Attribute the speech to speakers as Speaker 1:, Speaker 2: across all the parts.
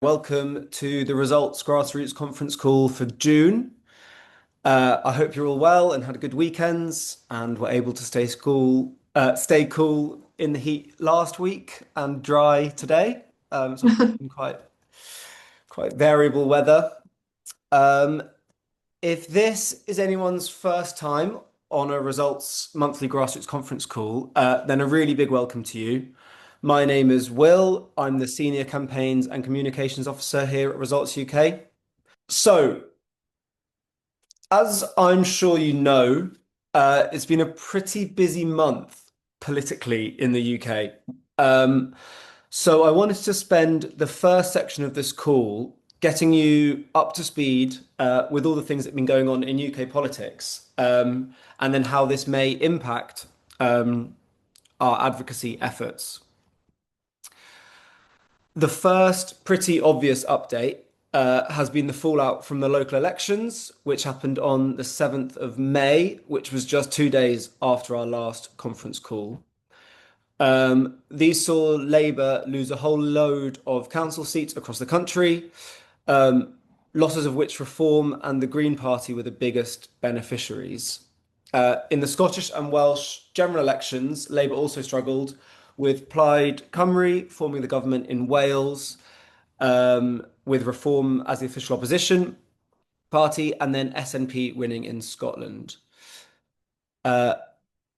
Speaker 1: Welcome to the Results Grassroots conference call for June. I hope you're all well and had a good weekends and were able to stay cool in the heat last week and dry today. It's obviously been quite variable weather. Um, if this is anyone's first time on a Results monthly grassroots conference call, then a really big welcome to you. My name is Will. I'm the Senior Campaigns and Communications Officer here at Results UK. So, as I'm sure you know, it's been a pretty busy month politically in the UK. Um, so, I wanted to spend the first section of this call getting you up to speed with all the things that have been going on in UK politics, and then how this may impact our advocacy efforts. The first pretty obvious update has been the fallout from the local elections, which happened on the 7th of May, which was just 2 days after our last conference call. These saw Labour lose a whole load of council seats across the country, losses of which Reform and the Green Party were the biggest beneficiaries. In the Scottish and Welsh general elections, Labour also struggled, with Plaid Cymru forming the government in Wales, with Reform as the official opposition party, and then SNP winning in Scotland.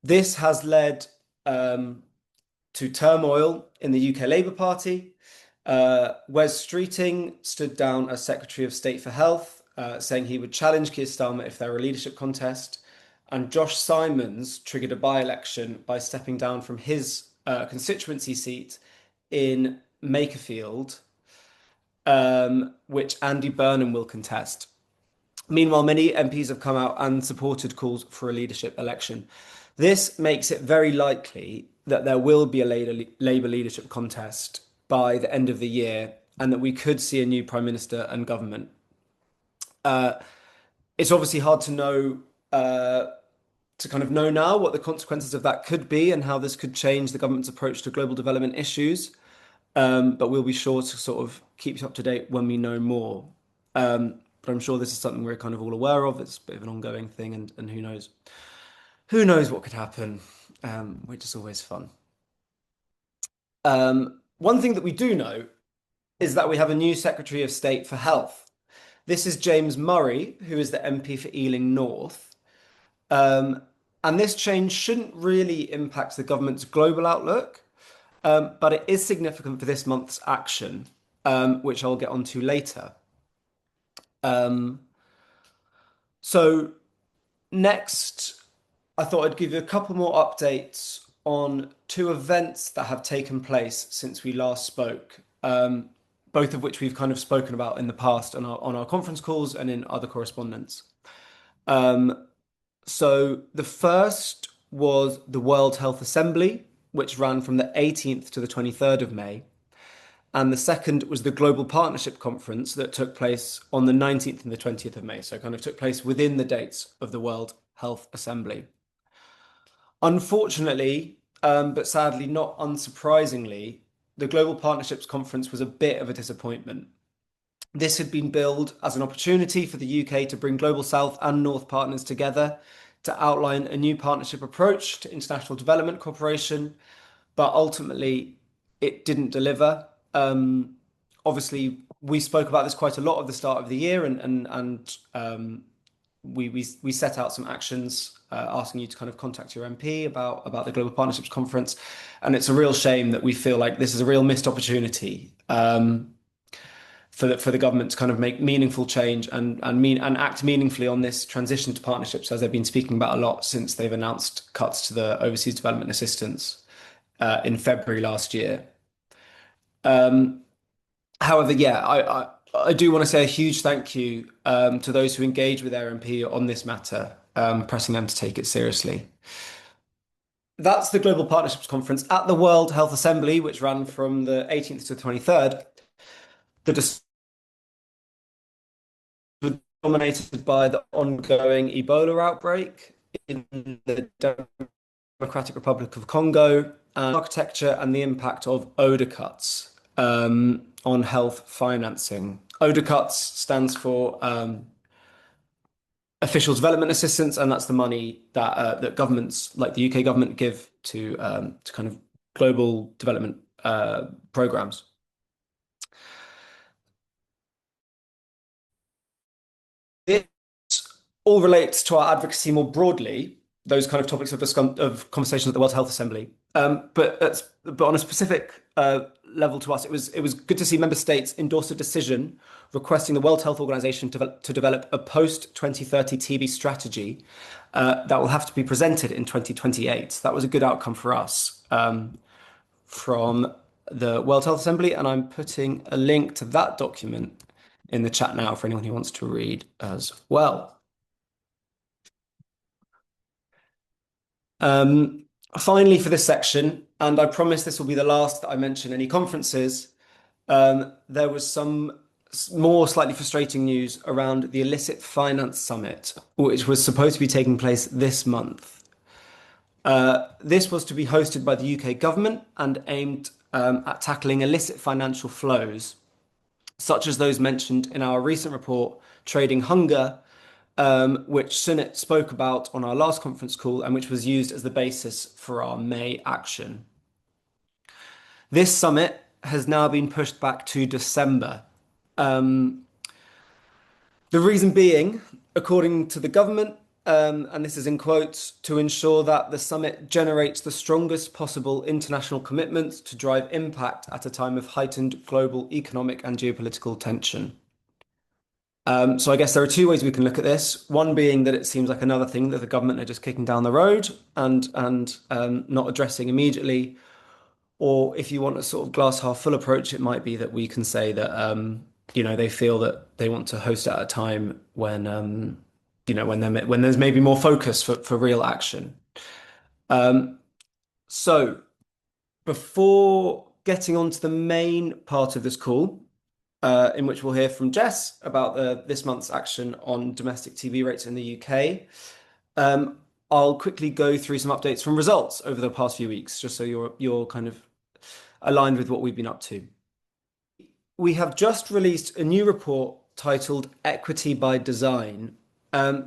Speaker 1: This has led to turmoil in the UK Labour Party. Wes Streeting stood down as Secretary of State for Health, saying he would challenge Keir Starmer if there were a leadership contest. And Josh Simons triggered a by-election by stepping down from his constituency seat in Makerfield, which Andy Burnham will contest. Meanwhile, many MPs have come out and supported calls for a leadership election. This makes it very likely that there will be a Labour leadership contest by the end of the year and that we could see a new Prime Minister and government. It's obviously hard to know to kind of know now what the consequences of that could be and how this could change the government's approach to global development issues. But we'll be sure to sort of keep you up to date when we know more. But I'm sure this is something we're kind of all aware of. It's a bit of an ongoing thing, and who knows? Who knows what could happen, which is always fun. One thing that we do know is that we have a new Secretary of State for Health. This is James Murray, who is the MP for Ealing North. And this change shouldn't really impact the government's global outlook, but it is significant for this month's action, which I'll get onto later. So next, I thought I'd give you a couple more updates on two events that have taken place since we last spoke, both of which we've kind of spoken about in the past on our conference calls and in other correspondence. So the first was the World Health Assembly, which ran from the 18th to the 23rd of May. And the second was the Global Partnership Conference that took place on the 19th and the 20th of May. So kind of took place within the dates of the World Health Assembly. Unfortunately, but sadly not unsurprisingly, the Global Partnerships Conference was a bit of a disappointment. This had been billed as an opportunity for the UK to bring Global South and North partners together to outline a new partnership approach to international development cooperation, but ultimately it didn't deliver. Obviously, we spoke about this quite a lot at the start of the year, and we set out some actions asking you to kind of contact your MP about the Global Partnerships Conference, and it's a real shame that we feel like this is a real missed opportunity. For the government to kind of make meaningful change and act meaningfully on this transition to partnerships, as they've been speaking about a lot since they've announced cuts to the overseas development assistance in February last year. However, yeah, I do want to say a huge thank you to those who engage with their MP on this matter, pressing them to take it seriously. That's the Global Partnerships Conference. At the World Health Assembly, which ran from the 18th to the 23rd, the discussion was dominated by the ongoing Ebola outbreak in the Democratic Republic of Congo, and architecture and the impact of odor cuts. on health financing. ODA stands for Official Development Assistance, and that's the money that that governments like the UK government give to kind of global development programs. It all relates to our advocacy more broadly, those kind of topics of conversation at the World Health Assembly. But on a specific level to us, it was good to see member states endorse a decision requesting the World Health Organization to develop a post 2030 TB strategy that will have to be presented in 2028. That was a good outcome for us from the World Health Assembly, and I'm putting a link to that document in the chat now for anyone who wants to read as well. Finally, for this section, and I promise this will be the last that I mention any conferences, there was some more slightly frustrating news around the Illicit Finance Summit, which was supposed to be taking place this month. This was to be hosted by the UK government and aimed at tackling illicit financial flows, such as those mentioned in our recent report, Trading Hunger, which Sunit spoke about on our last conference call and which was used as the basis for our May action. This summit has now been pushed back to December. The reason being, according to the government, and this is in quotes, to ensure that the summit generates the strongest possible international commitments to drive impact at a time of heightened global economic and geopolitical tension. So I guess there are two ways we can look at this. One being that it seems like another thing that the government are just kicking down the road and not addressing immediately. Or if you want a sort of glass half full approach, it might be that we can say that they feel that they want to host it at a time when when there's maybe more focus for real action. So before getting on to the main part of this call, in which we'll hear from Jess about this month's action on domestic TB rates in the UK. I'll quickly go through some updates from results over the past few weeks, just so you're kind of aligned with what we've been up to. We have just released a new report titled Equity by Design.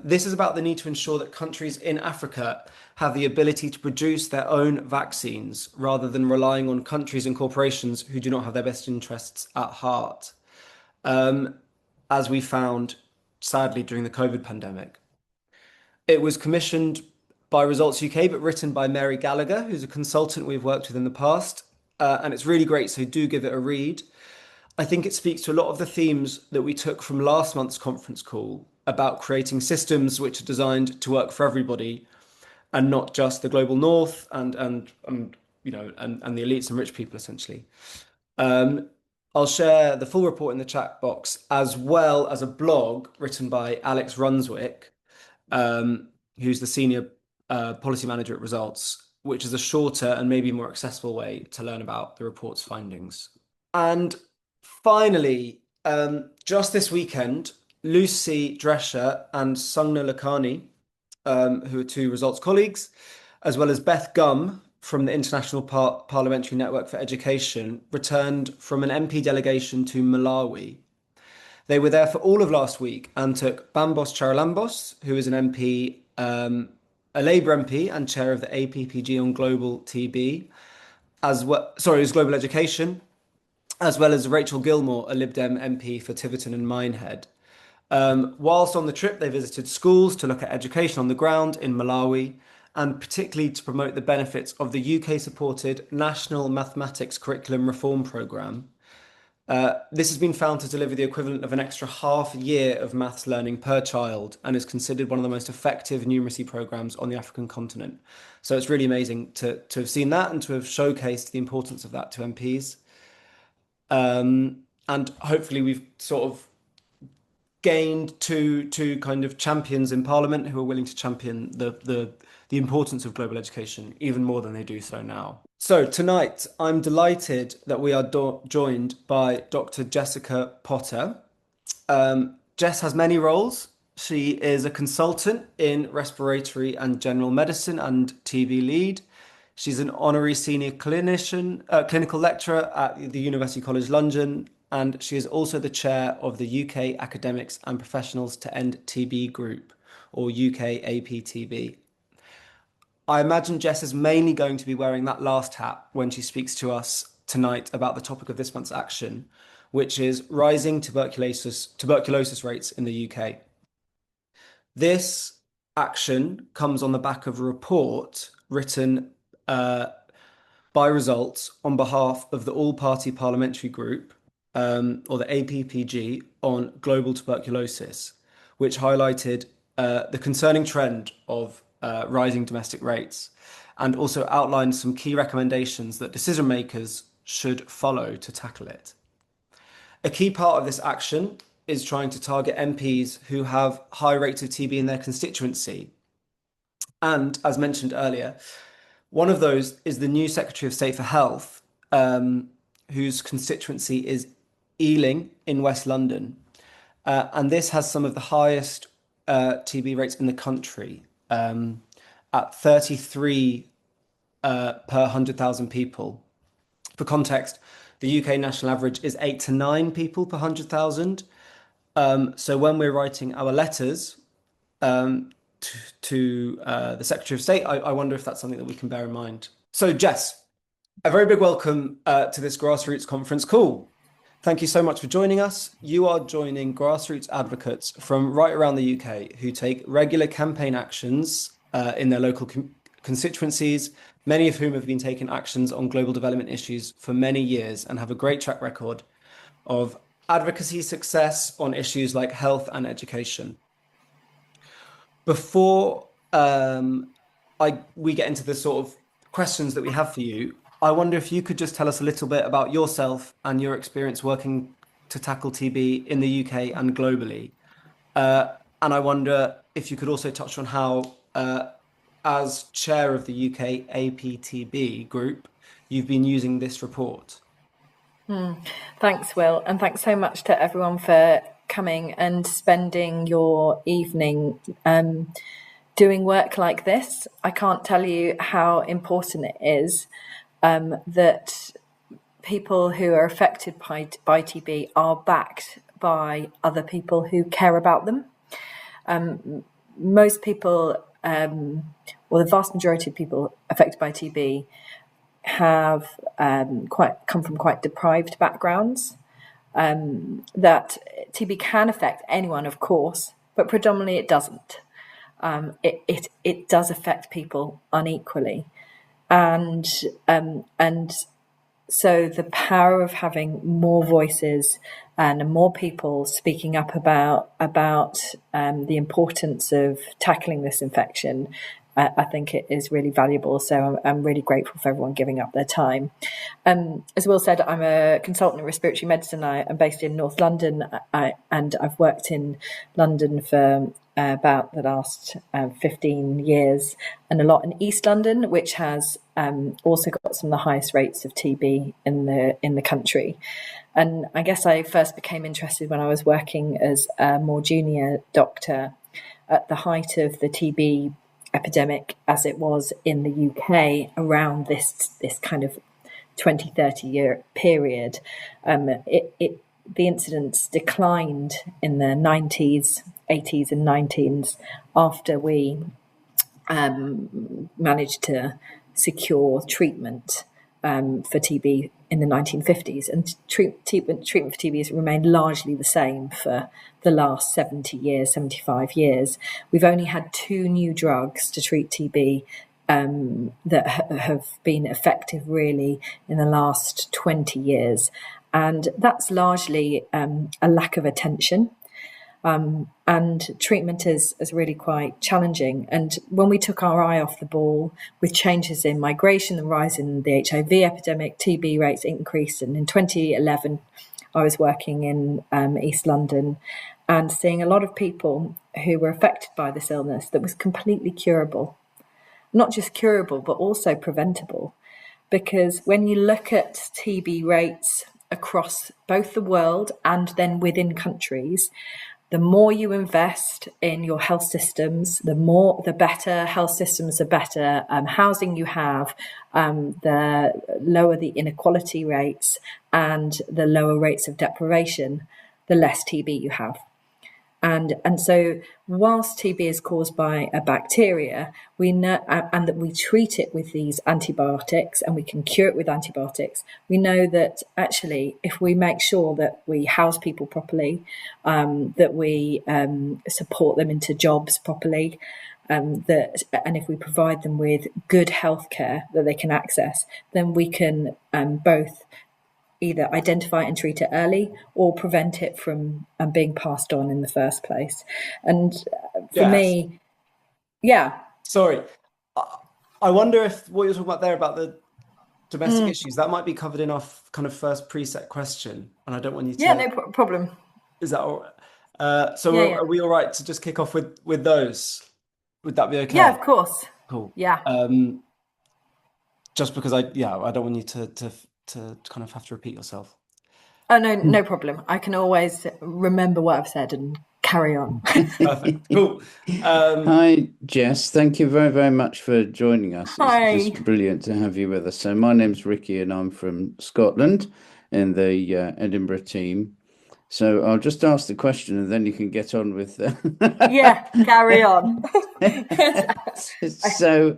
Speaker 1: This is about the need to ensure that countries in Africa have the ability to produce their own vaccines rather than relying on countries and corporations who do not have their best interests at heart. As we found, sadly, during the COVID pandemic. It was commissioned by Results UK, but written by Mary Gallagher, who's a consultant we've worked with in the past. And it's really great, so do give it a read. I think it speaks to a lot of the themes that we took from last month's conference call about creating systems which are designed to work for everybody and not just the global north and the elites and rich people, essentially. I'll share the full report in the chat box, as well as a blog written by Alex Runswick, who's the senior policy manager at Results, which is a shorter and maybe more accessible way to learn about the report's findings. And finally, just this weekend, Lucy Drescher and Sungna Lakhani, who are two Results colleagues, as well as Beth Gum from the International Parliamentary Network for Education, returned from an MP delegation to Malawi. They were there for all of last week and took Bambos Charalambos, who is an MP, a Labour MP and chair of the APPG on global TB, is global education, as well as Rachel Gilmore, a Lib Dem MP for Tiverton and Minehead. Whilst on the trip, they visited schools to look at education on the ground in Malawi, and particularly to promote the benefits of the UK-supported National Mathematics Curriculum Reform Programme. This has been found to deliver the equivalent of an extra half year of maths learning per child and is considered one of the most effective numeracy programmes on the African continent. So it's really amazing to have seen that and to have showcased the importance of that to MPs. And hopefully we've sort of gained two kind of champions in Parliament who are willing to champion the importance of global education even more than they do so now. So tonight, I'm delighted that we are joined by Dr. Jessica Potter. Jess has many roles. She is a consultant in respiratory and general medicine and TB lead. She's an honorary senior clinician, clinical lecturer at the University College London, and she is also the chair of the UK Academics and Professionals to End TB Group, or UK APTB. I imagine Jess is mainly going to be wearing that last hat when she speaks to us tonight about the topic of this month's action, which is rising tuberculosis rates in the UK. This action comes on the back of a report written by Results on behalf of the All-Party Parliamentary Group, or the APPG, on global tuberculosis, which highlighted the concerning trend of rising domestic rates and also outlined some key recommendations that decision makers should follow to tackle it. A key part of this action is trying to target MPs who have high rates of TB in their constituency. And as mentioned earlier, one of those is the new Secretary of State for Health, whose constituency is Ealing in West London. And this has some of the highest TB rates in the country, at 33 per 100,000 people. For context, the UK national average is 8 to 9 people per 100,000. So when we're writing our letters to the Secretary of State, I wonder if that's something that we can bear in mind. So Jess, a very big welcome to this Grassroots conference call. Thank you so much for joining us. You are joining grassroots advocates from right around the UK who take regular campaign actions in their local constituencies, many of whom have been taking actions on global development issues for many years and have a great track record of advocacy success on issues like health and education. Before we get into the sort of questions that we have for you, I wonder if you could just tell us a little bit about yourself and your experience working to tackle TB in the UK and globally. And I wonder if you could also touch on how, as chair of the UK APTB group, you've been using this report.
Speaker 2: Thanks, Will, and thanks so much to everyone for coming and spending your evening doing work like this. I can't tell you how important it is that people who are affected by TB are backed by other people who care about them. Most people, or the vast majority of people affected by TB have come from quite deprived backgrounds. That TB can affect anyone, of course, but predominantly it doesn't. It does affect people unequally, and so the power of having more voices and more people speaking up about the importance of tackling this infection, I think it is really valuable. So I'm really grateful for everyone giving up their time. As Will said, I'm a consultant in respiratory medicine. I'm based in North London, and I've worked in London for about the last 15 years, and a lot in East London, which has also got some of the highest rates of TB in the country. And I guess I first became interested when I was working as a more junior doctor at the height of the TB epidemic as it was in the UK around this kind of 20-30 year period. The incidence declined in the 90s, 80s and 90s after we managed to secure treatment for TB in the 1950s, and treatment for TB has remained largely the same for the last 70 years, 75 years. We've only had 2 new drugs to treat TB that have been effective really in the last 20 years. And that's largely a lack of attention. And treatment is really quite challenging. And when we took our eye off the ball with changes in migration, the rise in the HIV epidemic, TB rates increased. And in 2011, I was working in East London and seeing a lot of people who were affected by this illness that was completely curable. Not just curable, but also preventable. Because when you look at TB rates across both the world and then within countries, the more you invest in your health systems, the better health systems, the better housing you have, the lower the inequality rates and the lower rates of deprivation, the less TB you have. And so whilst TB is caused by a bacteria, we know, and that we treat it with these antibiotics and we can cure it with antibiotics, we know that actually if we make sure that we house people properly, that we support them into jobs properly, and if we provide them with good healthcare that they can access, then we can both either identify and treat it early or prevent it from being passed on in the first place. And for me,
Speaker 1: Sorry. I wonder if what you're talking about there about the domestic issues, that might be covered in our kind of first preset question. And I don't want you to...
Speaker 2: Yeah, no problem.
Speaker 1: Is that all right? Are we all right to just kick off with those? Would that be okay?
Speaker 2: Yeah, of course.
Speaker 1: Cool.
Speaker 2: Yeah.
Speaker 1: Just because I don't want you to kind of have to repeat yourself.
Speaker 2: Oh, no problem. I can always remember what I've said and carry on.
Speaker 1: Perfect. Cool.
Speaker 3: Hi, Jess. Thank you very, very much for joining us.
Speaker 2: Hi.
Speaker 3: It's just brilliant to have you with us. So my name's Ricky and I'm from Scotland in the Edinburgh team. So I'll just ask the question and then you can get on with
Speaker 2: Yeah, carry on.
Speaker 3: So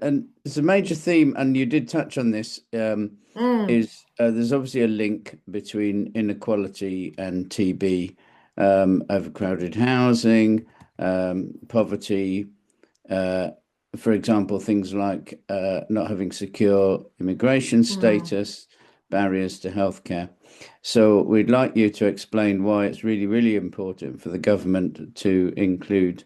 Speaker 3: and it's a major theme, and you did touch on this, is there's obviously a link between inequality and TB, overcrowded housing, poverty, for example, things like not having secure immigration status, barriers to healthcare. So we'd like you to explain why it's really, really important for the government to include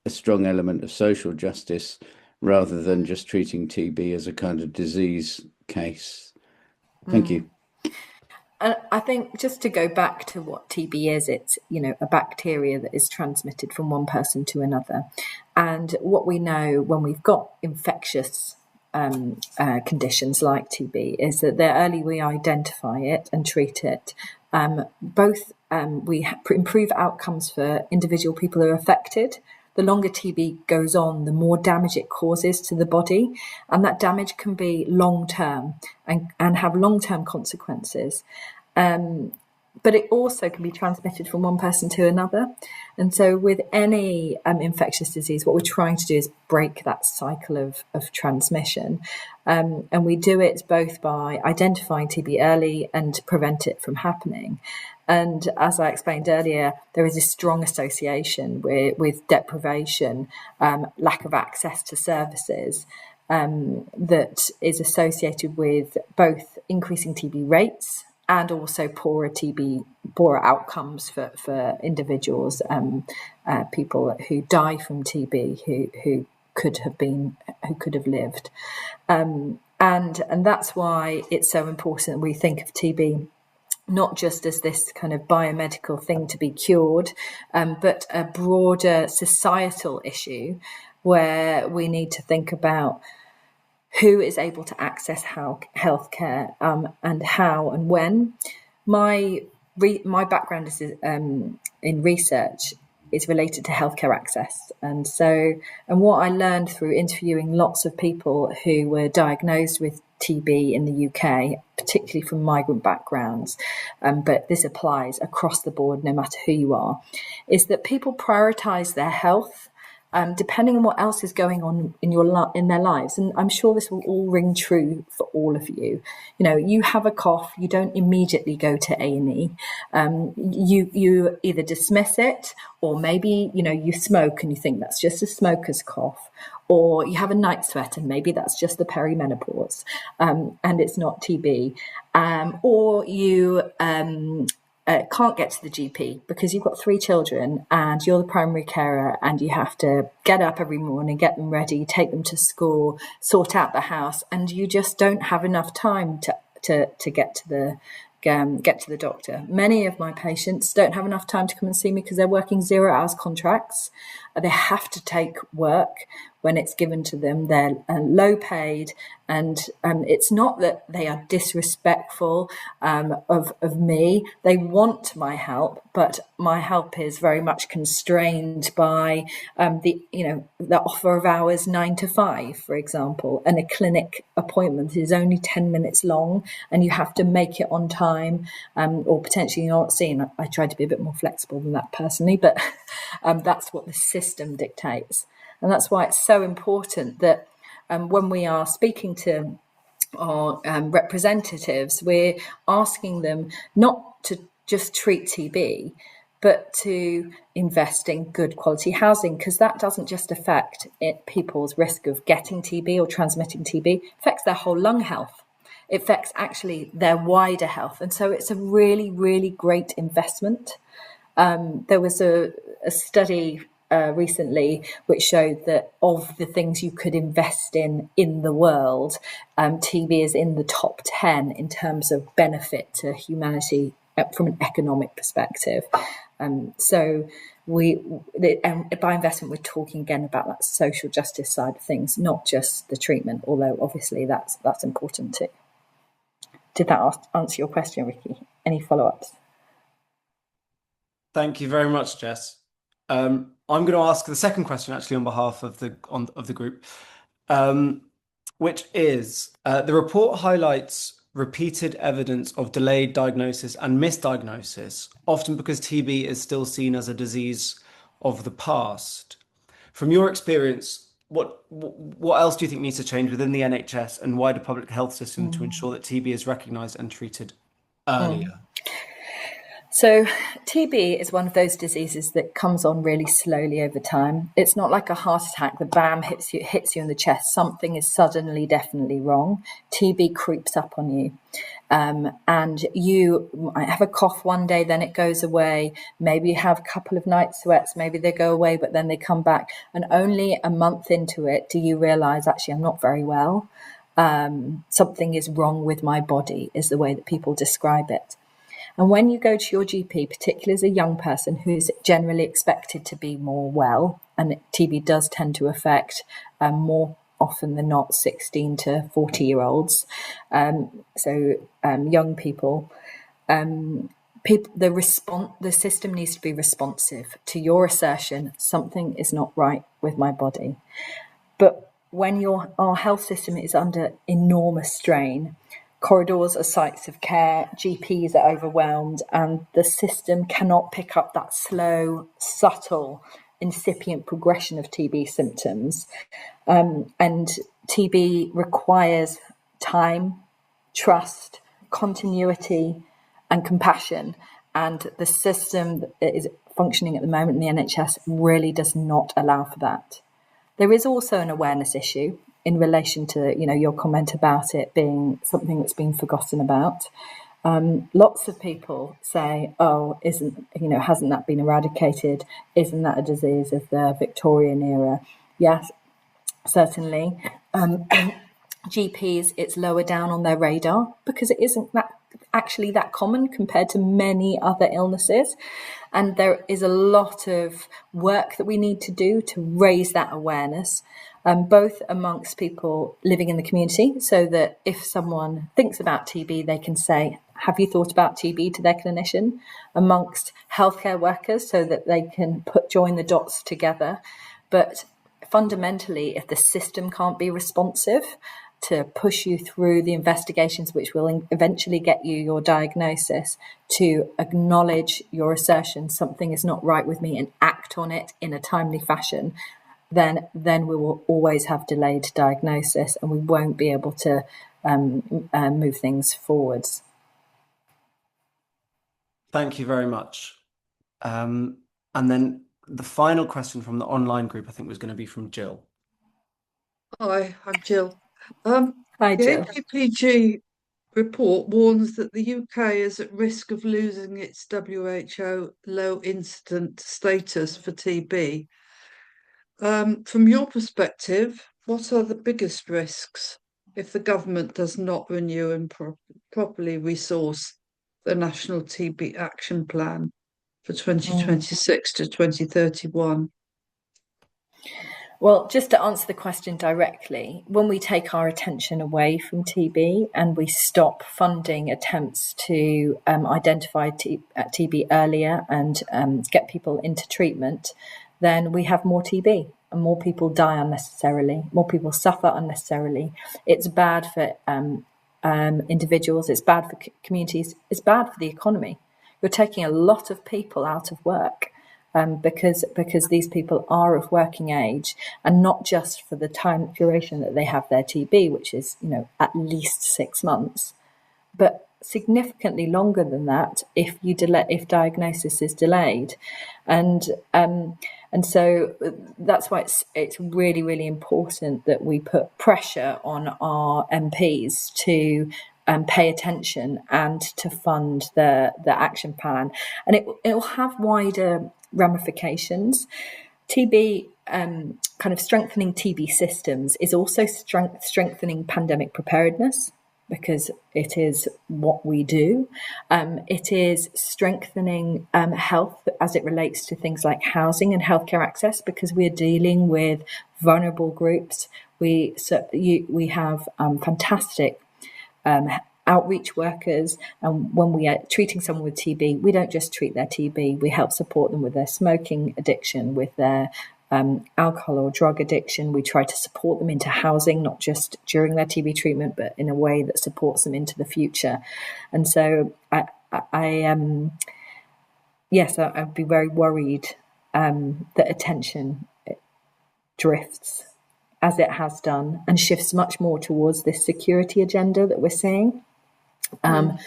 Speaker 3: a strong element of social justice rather than just treating TB as a kind of disease case. Thank you.
Speaker 2: And I think just to go back to what TB is, it's, a bacteria that is transmitted from one person to another. And what we know when we've got infectious conditions like TB is that the early we identify it and treat it, we improve outcomes for individual people who are affected. The longer TB goes on, the more damage it causes to the body. And that damage can be long-term and have long-term consequences. But it also can be transmitted from one person to another. And so with any infectious disease, what we're trying to do is break that cycle of transmission. And we do it both by identifying TB early and prevent it from happening. And as I explained earlier, there is a strong association with deprivation, lack of access to services, that is associated with both increasing TB rates and also poorer outcomes for individuals, people who die from TB who could have lived, and that's why it's so important that we think of TB not just as this kind of biomedical thing to be cured, but a broader societal issue where we need to think about who is able to access healthcare, and how and when. My background is in research is related to healthcare access, and what I learned through interviewing lots of people who were diagnosed with TB in the UK, particularly from migrant backgrounds, but this applies across the board, no matter who you are, is that people prioritise their health depending on what else is going on in their lives. And I'm sure this will all ring true for all of you. You have a cough, you don't immediately go to A&E. You either dismiss it, or maybe, you smoke and you think that's just a smoker's cough, or you have a night sweat and maybe that's just the perimenopause, and it's not TB, or you can't get to the GP because you've got 3 children and you're the primary carer and you have to get up every morning, get them ready, take them to school, sort out the house, and you just don't have enough time to get to the doctor. Many of my patients don't have enough time to come and see me because they're working 0 hours contracts, They have to take work when it's given to them. They're low paid, and it's not that they are disrespectful of me. They want my help, but my help is very much constrained by the offer of hours 9 to 5, for example, and a clinic appointment is only 10 minutes long, and you have to make it on time, or potentially you're not seen. I try to be a bit more flexible than that personally, but that's what the system dictates. And that's why it's so important that when we are speaking to our representatives, we're asking them not to just treat TB, but to invest in good quality housing, because that doesn't just affect people's risk of getting TB or transmitting TB, it affects their whole lung health. It affects actually their wider health. And so it's a really, really great investment. There was a study recently which showed that of the things you could invest in the world, TB is in the top 10 in terms of benefit to humanity from an economic perspective. So by investment, we're talking again about that social justice side of things, not just the treatment, although obviously that's important too. Did that answer your question, Ricky? Any follow-ups?
Speaker 1: Thank you very much, Jess. I'm going to ask the second question actually on behalf of the group, which is the report highlights repeated evidence of delayed diagnosis and misdiagnosis, often because TB is still seen as a disease of the past. From your experience, what else do you think needs to change within the NHS and wider public health system to ensure that TB is recognised and treated earlier?
Speaker 2: So TB is one of those diseases that comes on really slowly over time. It's not like a heart attack that bam hits you in the chest. Something is suddenly definitely wrong. TB creeps up on you. And you might have a cough one day, then it goes away. Maybe you have a couple of night sweats, maybe they go away, but then they come back. And only a month into it do you realise, actually, I'm not very well. Something is wrong with my body, is the way that people describe it. And when you go to your GP, particularly as a young person who's generally expected to be more well, and TB does tend to affect more often than not 16 to 40-year-olds, young people, the system needs to be responsive to your assertion, something is not right with my body. But when our health system is under enormous strain, corridors are sites of care, GPs are overwhelmed, and the system cannot pick up that slow, subtle, incipient progression of TB symptoms. And TB requires time, trust, continuity, and compassion. And the system that is functioning at the moment in the NHS really does not allow for that. There is also an awareness issue in relation to, your comment about it being something that's been forgotten about. Lots of people say, "Oh, hasn't that been eradicated? Isn't that a disease of the Victorian era?" Yes, certainly. GPs, it's lower down on their radar because it isn't that common compared to many other illnesses. And there is a lot of work that we need to do to raise that awareness, both amongst people living in the community, so that if someone thinks about TB, they can say, "Have you thought about TB?" to their clinician, amongst healthcare workers, so that they can join the dots together. But fundamentally, if the system can't be responsive to push you through the investigations which will eventually get you your diagnosis, to acknowledge your assertion, something is not right with me, and act on it in a timely fashion, then we will always have delayed diagnosis and we won't be able to move things forwards.
Speaker 1: Thank you very much. And then the final question from the online group, I think, was going to be from Jill.
Speaker 4: Hi, I'm Jill.
Speaker 2: Hi, Jill.
Speaker 4: The APG report warns that the UK is at risk of losing its WHO low incident status for TB. From your perspective, what are the biggest risks if the government does not renew and properly resource the National TB Action Plan for 2026 to 2031?
Speaker 2: Well, just to answer the question directly, when we take our attention away from TB and we stop funding attempts to identify TB earlier and get people into treatment, then we have more TB and more people die unnecessarily, more people suffer unnecessarily. It's bad for individuals, it's bad for communities, it's bad for the economy. You're taking a lot of people out of work. Because these people are of working age, and not just for the time duration that they have their TB, which is at least 6 months, but significantly longer than that if diagnosis is delayed, and so that's why it's really, really important that we put pressure on our MPs to pay attention and to fund the action plan, and it will have wider ramifications. TB, kind of strengthening TB systems is also strengthening pandemic preparedness, because it is what we do. It is strengthening health as it relates to things like housing and healthcare access, because we're dealing with vulnerable groups. We have fantastic outreach workers, and when we are treating someone with TB, we don't just treat their TB, we help support them with their smoking addiction, with their alcohol or drug addiction. We try to support them into housing, not just during their TB treatment, but in a way that supports them into the future. And so I'd be very worried that attention drifts, as it has done, and shifts much more towards this security agenda that we're seeing. And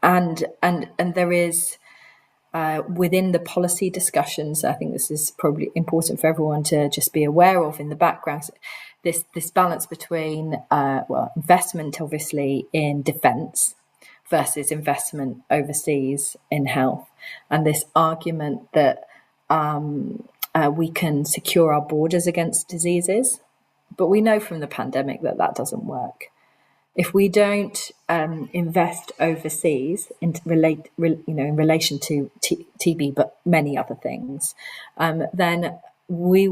Speaker 2: there is within the policy discussions, I think this is probably important for everyone to just be aware of in the background, this balance between investment obviously in defence versus investment overseas in health, and this argument that we can secure our borders against diseases, but we know from the pandemic that doesn't work. If we don't invest overseas in relation to TB, but many other things, then we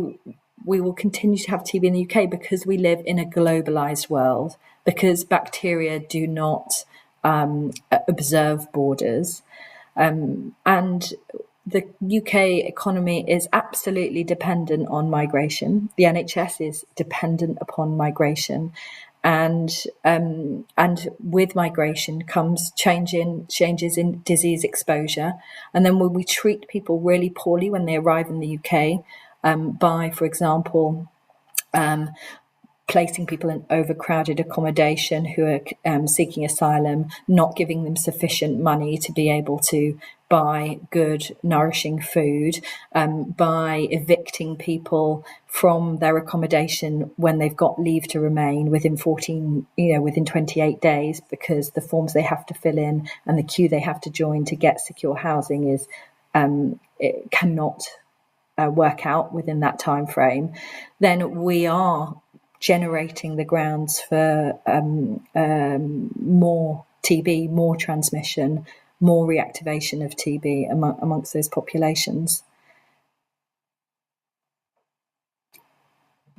Speaker 2: will continue to have TB in the UK, because we live in a globalized world, because bacteria do not observe borders, and the UK economy is absolutely dependent on migration. The NHS is dependent upon migration. And with migration comes changes in disease exposure. And then when we treat people really poorly when they arrive in the UK, by, for example, placing people in overcrowded accommodation who are seeking asylum, not giving them sufficient money to be able to buy good, nourishing food, by evicting people from their accommodation when they've got leave to remain within 28 days, because the forms they have to fill in and the queue they have to join to get secure housing is it cannot work out within that time frame. Then we are generating the grounds for more TB, more transmission, more reactivation of TB amongst those populations.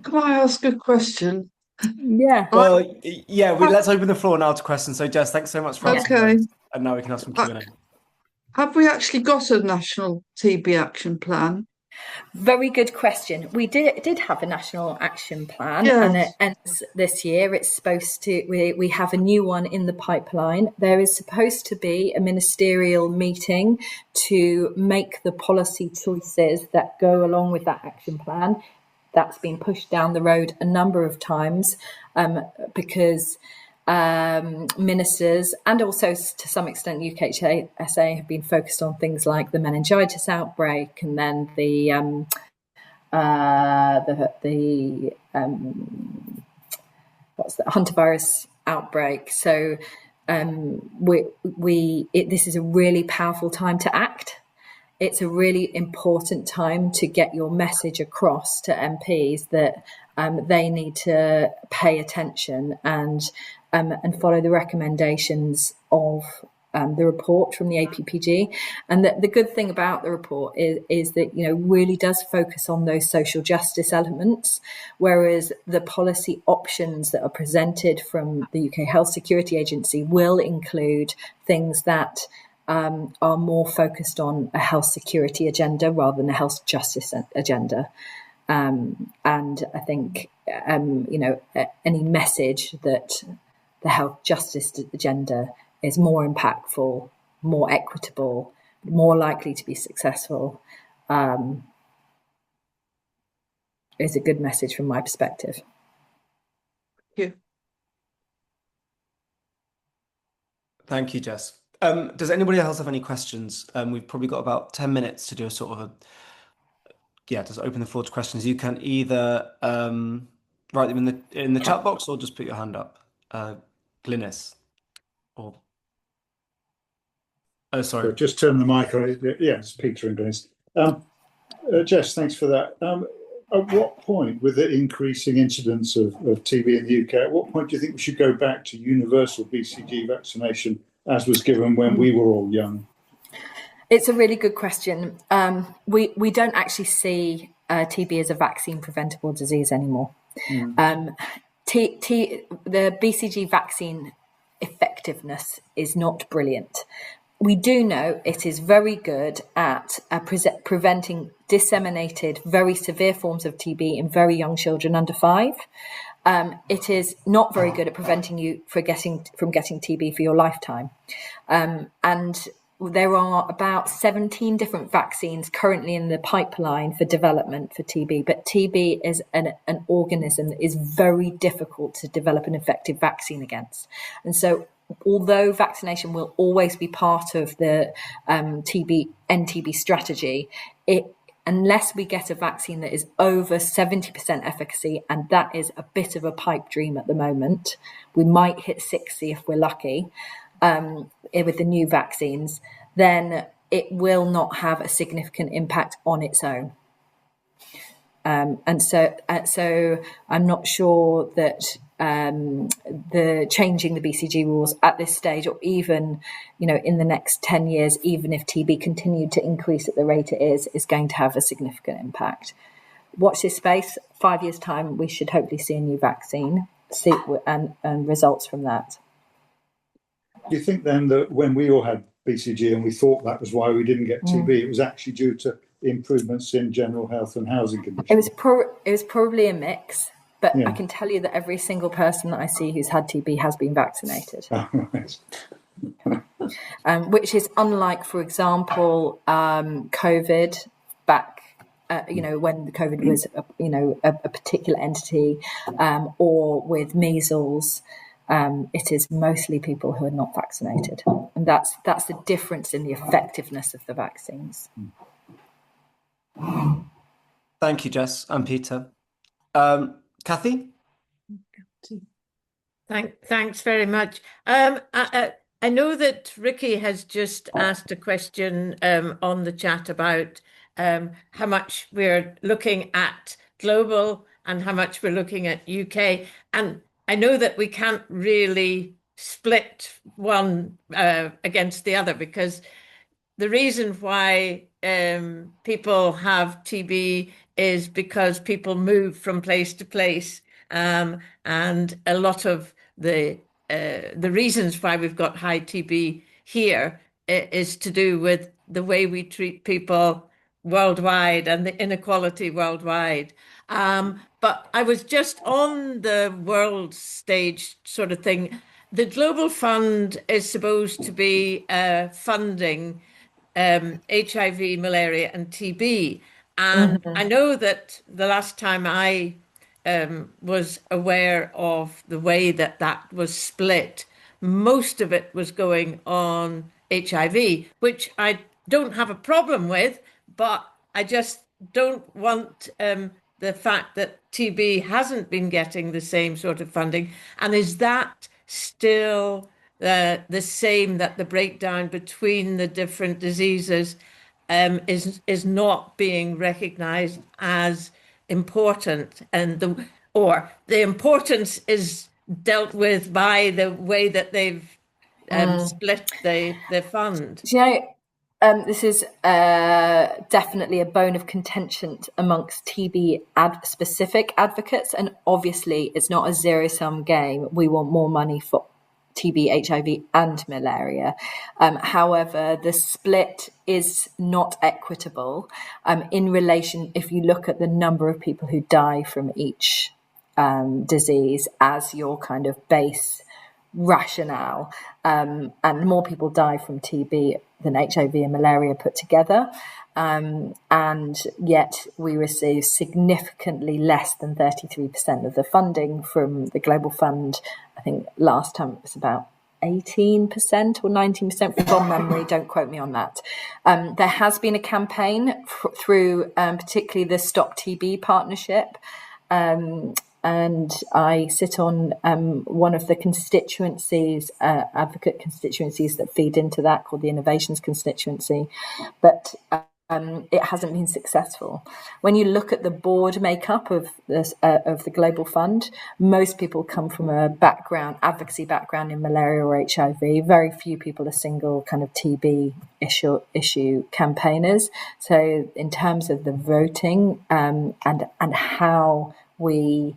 Speaker 4: Can I ask a question?
Speaker 2: Yeah.
Speaker 1: Well, let's open the floor now to questions. So, Jess, thanks so much for answering those. And now we can have some Q&A.
Speaker 4: Have we actually got a national TB action plan?
Speaker 2: Very good question. We did have a national action plan,
Speaker 4: yes.
Speaker 2: And it ends this year. It's supposed to. We have a new one in the pipeline. There is supposed to be a ministerial meeting to make the policy choices that go along with that action plan. That's been pushed down the road a number of times because ministers, and also to some extent UKSA, have been focused on things like the meningitis outbreak, and then the hantavirus outbreak. So this is a really powerful time to act. It's a really important time to get your message across to MPs that they need to pay attention and follow the recommendations of the report from the APPG, and that the good thing about the report is that really does focus on those social justice elements, whereas the policy options that are presented from the UK Health Security Agency will include things that are more focused on a health security agenda rather than a health justice agenda. And I think any message that the health justice agenda is more impactful, more equitable, more likely to be successful, is a good message from my perspective.
Speaker 4: Thank you.
Speaker 1: Thank you, Jess. Does anybody else have any questions? We've probably got about 10 minutes to do a sort of just open the floor to questions. You can either write them in the chat box or just put your hand up. Glynis. Oh, sorry.
Speaker 5: So just turn the mic on. Yeah, it's Peter and Glynis. Jess, thanks for that. At what point, with the increasing incidence of TB in the UK, at what point do you think we should go back to universal BCG vaccination as was given when we were all young?
Speaker 2: It's a really good question. We don't actually see TB as a vaccine preventable disease anymore. The BCG vaccine effectiveness is not brilliant. We do know it is very good at preventing disseminated, very severe forms of TB in very young children under 5. It is not very good at preventing you from getting TB for your lifetime. And there are about 17 different vaccines currently in the pipeline for development for TB, but TB is an organism that is very difficult to develop an effective vaccine against. And so although vaccination will always be part of the NTB strategy, unless we get a vaccine that is over 70% efficacy, and that is a bit of a pipe dream at the moment, we might hit 60 if we're lucky, with the new vaccines, then it will not have a significant impact on its own. And so I'm not sure that the changing the BCG rules at this stage, or even in the next 10 years, even if TB continued to increase at the rate it is going to have a significant impact. Watch this space. 5 years' time, we should hopefully see a new vaccine, and results from that.
Speaker 5: Do you think then that when we all had BCG and we thought that was why we didn't get TB, it was actually due to improvements in general health and housing conditions?
Speaker 2: It was probably a mix, but I can tell you that every single person that I see who's had TB has been vaccinated.
Speaker 5: Oh, right.
Speaker 2: Which is unlike, for example, COVID back, when the COVID was, a particular entity, or with measles. It is mostly people who are not vaccinated, and that's the difference in the effectiveness of the vaccines.
Speaker 1: Thank you, Jess and Peter. Kathy?
Speaker 6: Thanks very much. I know that Ricky has just asked a question on the chat about how much we're looking at global and how much we're looking at UK. And I know that we can't really split one against the other, because the reason why people have TB is because people move from place to place, and a lot of the reasons why we've got high TB here is to do with the way we treat people worldwide and the inequality worldwide. But I was just on the world stage sort of thing. The Global Fund is supposed to be funding HIV, malaria, and TB. And I know that the last time I was aware of the way that was split, most of it was going on HIV, which I don't have a problem with, but I just don't want the fact that TB hasn't been getting the same sort of funding. And is that still the same, that the breakdown between the different diseases is not being recognized as important, and the importance is dealt with by the way that they've split the fund?
Speaker 2: Do you know, this is definitely a bone of contention amongst TB specific advocates, and obviously it's not a zero-sum game. We want more money for TB, HIV and malaria. However, the split is not equitable in relation, if you look at the number of people who die from each disease as your kind of base rationale, and more people die from TB than HIV and malaria put together, and yet we receive significantly less than 33% of the funding from the Global Fund. I think last time it was about 18% or 19% from memory, don't quote me on that. There has been a campaign through particularly the Stop TB partnership, and I sit on one of the constituencies, advocate constituencies that feed into that, called the Innovations Constituency, but it hasn't been successful. When you look at the board makeup of this of the Global Fund, most people come from a advocacy background in malaria or HIV. Very few people are single kind of TB issue campaigners. So in terms of the voting and how we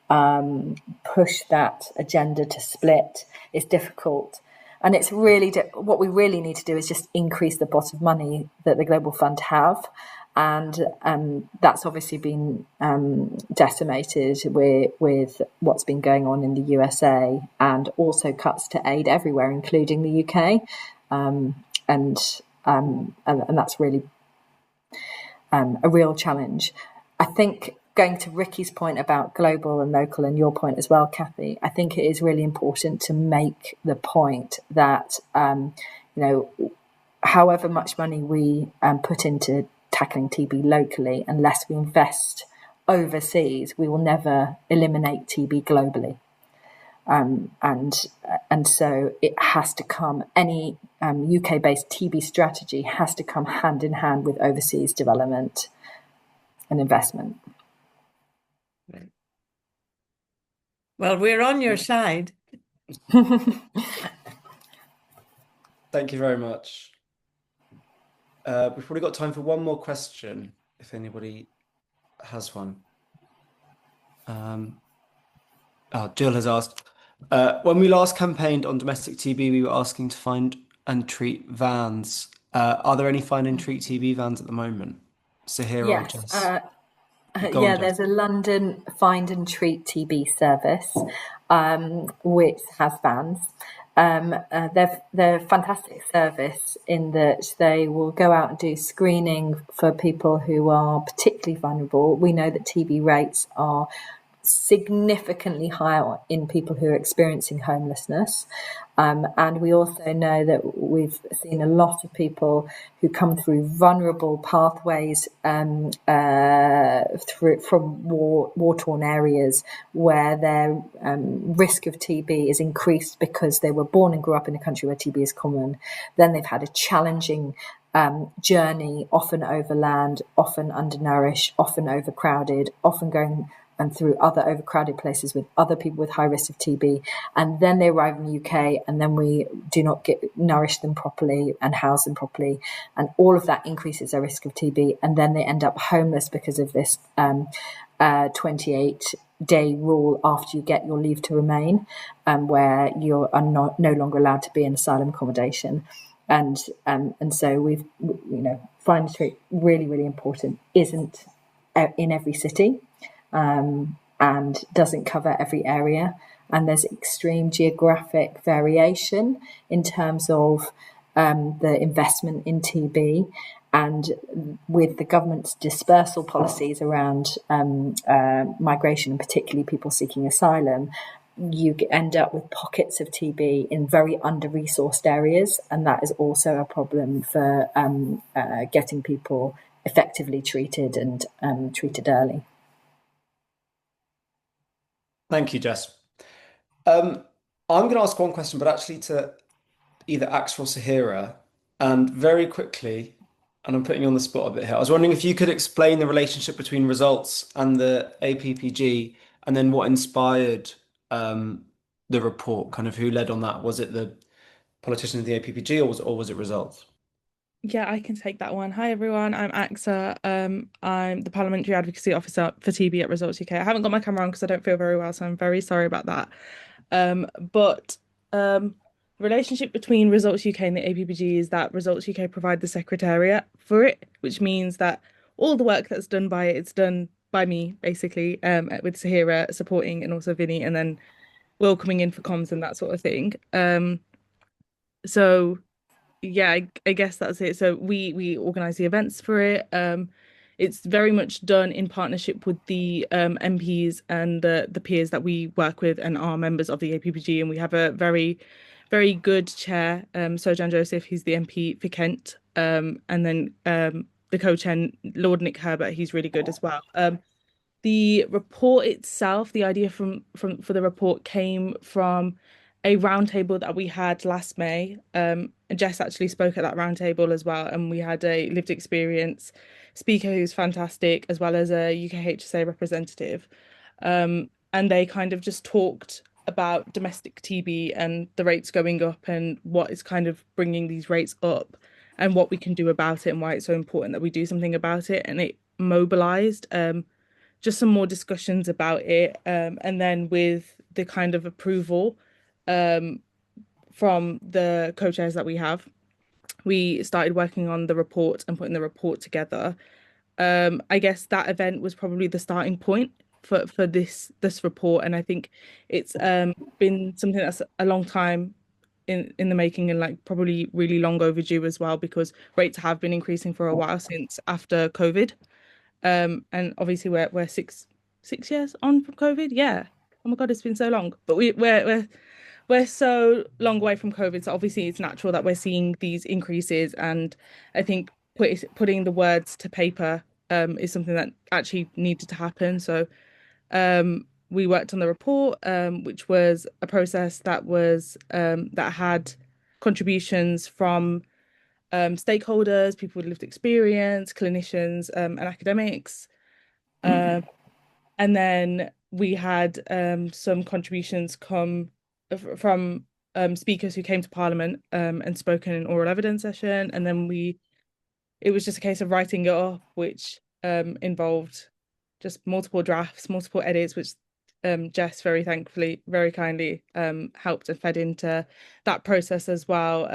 Speaker 2: push that agenda to split is difficult. And it's really what we really need to do is just increase the pot of money that the Global Fund have. And that's obviously been decimated with what's been going on in the USA, and also cuts to aid everywhere, including the UK. And that's really a real challenge. I think, going to Ricky's point about global and local, and your point as well, Kathy, I think it is really important to make the point that, however much money we put into tackling TB locally, unless we invest overseas, we will never eliminate TB globally. And so it has to come, any UK-based TB strategy has to come hand in hand with overseas development and investment.
Speaker 6: Right. Well, we're on your side.
Speaker 1: Thank you very much. We've probably got time for one more question, if anybody has one. Jill has asked, when we last campaigned on domestic TB, we were asking to find and treat vans. Are there any find and treat TB vans at the moment? Sahira or Jess?
Speaker 2: There's a London Find and Treat TB service, which has vans. They're a fantastic service in that they will go out and do screening for people who are particularly vulnerable. We know that TB rates are significantly higher in people who are experiencing homelessness. And we also know that we've seen a lot of people who come through vulnerable pathways from war-torn areas, where their risk of TB is increased because they were born and grew up in a country where TB is common. Then they've had a challenging journey, often overland, often undernourished, often overcrowded, often going and through other overcrowded places with other people with high risk of TB. And then they arrive in the UK, and then we do not nourish them properly and house them properly. And all of that increases their risk of TB. And then they end up homeless because of this 28-day rule after you get your leave to remain, where you are no longer allowed to be in asylum accommodation. And so we've, find and treat, really, really important, isn't in every city. And doesn't cover every area, and there's extreme geographic variation in terms of the investment in TB, and with the government's dispersal policies around migration, and particularly people seeking asylum, you end up with pockets of TB in very under-resourced areas, and that is also a problem for getting people effectively treated and treated early.
Speaker 1: Thank you, Jess. I'm going to ask one question, but actually to either Axel or Sahira, and very quickly, and I'm putting you on the spot a bit here. I was wondering if you could explain the relationship between results and the APPG, and then what inspired the report, kind of who led on that. Was it the politicians in the APPG, or was it results?
Speaker 7: Yeah, I can take that one. Hi everyone, I'm AXA. I'm the Parliamentary Advocacy Officer for TB at Results UK. I haven't got my camera on because I don't feel very well, so I'm very sorry about that. But relationship between Results UK and the APPG is that Results UK provide the secretariat for it, which means that all the work that's done by it, it's done by me basically, with Sahira supporting and also Vinny, and then Will coming in for comms and that sort of thing. So yeah, I guess that's it. So we organize the events for it. It's very much done in partnership with the MPs and the peers that we work with and are members of the APPG, and we have a very, very good chair, Sojan Joseph, who's the MP for Kent, and then the co-chair, Lord Nick Herbert, he's really good as well. The report itself, the idea for the report came from a roundtable that we had last May. And Jess actually spoke at that roundtable as well, and we had a lived experience speaker who's fantastic, as well as a UKHSA representative. And they kind of just talked about domestic TB and the rates going up and what is kind of bringing these rates up and what we can do about it and why it's so important that we do something about it. And it mobilized just some more discussions about it. And then with the kind of approval from the co-chairs that we have, we started working on the report and putting the report together. I guess that event was probably the starting point for this report, and I think it's been something that's a long time in the making, and like probably really long overdue as well, because rates have been increasing for a while since after COVID. And obviously we're 6 years on from COVID. Yeah. Oh my God, it's been so long. But we're so long away from COVID. So obviously it's natural that we're seeing these increases. And I think putting the words to paper is something that actually needed to happen. So we worked on the report, which was a process that was that had contributions from stakeholders, people with lived experience, clinicians, and academics. And then we had some contributions come from speakers who came to Parliament and spoken in oral evidence session. And then it was just a case of writing it up, which involved just multiple drafts, multiple edits, which Jess very thankfully, very kindly helped and fed into that process as well.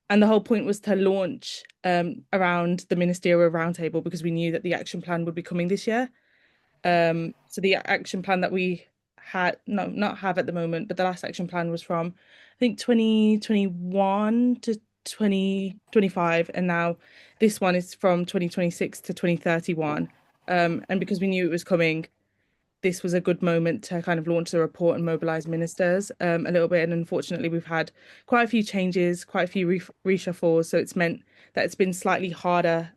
Speaker 7: And the whole point was to launch around the ministerial roundtable, because we knew that the action plan would be coming this year. So the action plan that we had, not have at the moment, but the last action plan was from, I think, 2021 to 2025. And now this one is from 2026 to 2031. And because we knew it was coming, this was a good moment to kind of launch the report and mobilize ministers a little bit. And unfortunately, we've had quite a few changes, quite a few reshuffles. So it's meant that it's been slightly harder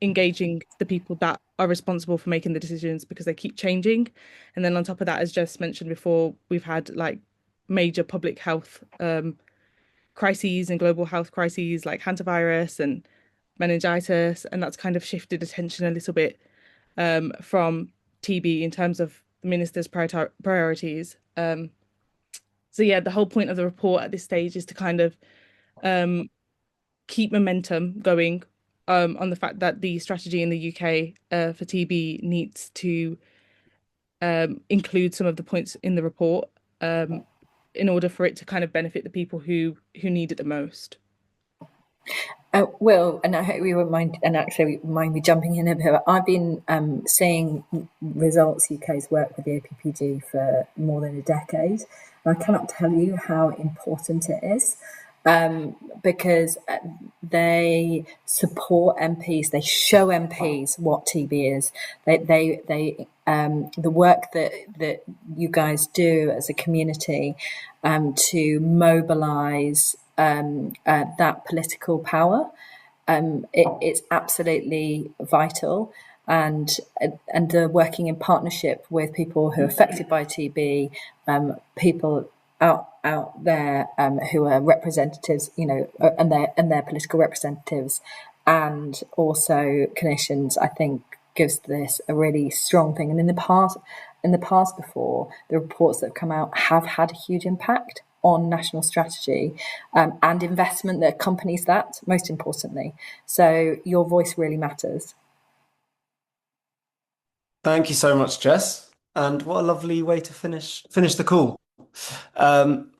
Speaker 7: engaging the people that are responsible for making the decisions, because they keep changing. And then on top of that, as Jess mentioned before, we've had like major public health crises and global health crises like hantavirus and meningitis. And that's kind of shifted attention a little bit from TB in terms of the minister's priorities. So yeah, the whole point of the report at this stage is to kind of keep momentum going on the fact that the strategy in the UK for TB needs to include some of the points in the report in order for it to kind of benefit the people who need it the most.
Speaker 2: Will, and I hope you won't mind, and actually mind me jumping in a bit. I've been seeing Results UK's work with the APPG for more than a decade, and I cannot tell you how important it is, because they support MPs, they show MPs what TB is. They the work that you guys do as a community to mobilise that political power, it's absolutely vital, and working in partnership with people who are affected by TB, people out there who are representatives, and their political representatives, and also clinicians, I think gives this a really strong thing. And in the past before, the reports that have come out have had a huge impact. on national strategy and investment that accompanies that, most importantly. So your voice really matters.
Speaker 1: Thank you so much, Jess. And what a lovely way to finish the call.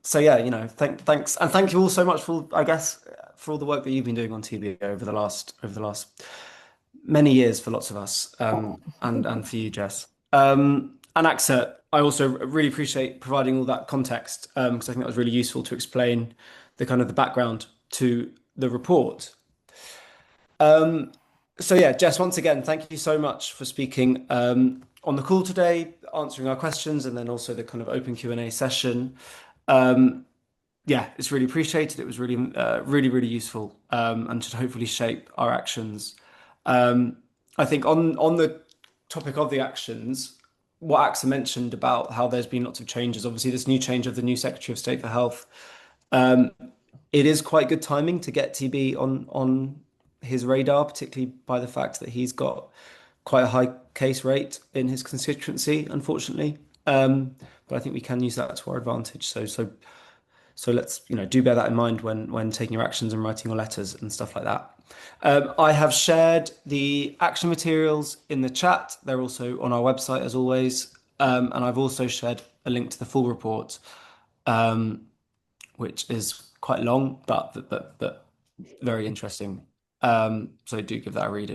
Speaker 1: So yeah, thanks, and thank you all so much for, I guess, for all the work that you've been doing on TB over the last many years for lots of us, and for you, Jess. And AXA, I also really appreciate providing all that context, because I think that was really useful to explain the background to the report. So yeah, Jess, once again, thank you so much for speaking on the call today, answering our questions, and then also the kind of open Q&A session. Yeah, it's really appreciated. It was really, really useful, and should hopefully shape our actions. I think on the topic of the actions, what AXA mentioned about how there's been lots of changes. Obviously, this new change of the new Secretary of State for Health. It is quite good timing to get TB on his radar, particularly by the fact that he's got quite a high case rate in his constituency, unfortunately. But I think we can use that to our advantage. So let's do bear that in mind when taking your actions and writing your letters and stuff like that. I have shared the action materials in the chat. They're also on our website as always, and I've also shared a link to the full report, which is quite long but very interesting. So do give that a read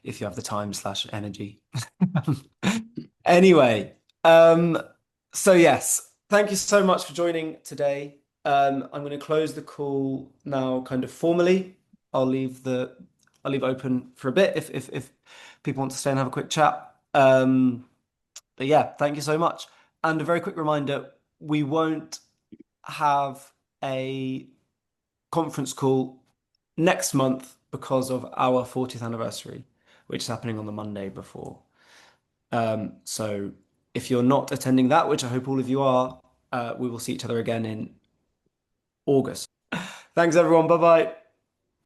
Speaker 1: if you have the time/energy. Anyway, so yes, thank you so much for joining today. I'm going to close the call now, kind of formally. I'll leave open for a bit if people want to stay and have a quick chat. But yeah, thank you so much. And a very quick reminder, we won't have a conference call next month because of our 40th anniversary, which is happening on the Monday before. So if you're not attending that, which I hope all of you are, we will see each other again in August. Thanks, everyone. Bye-bye.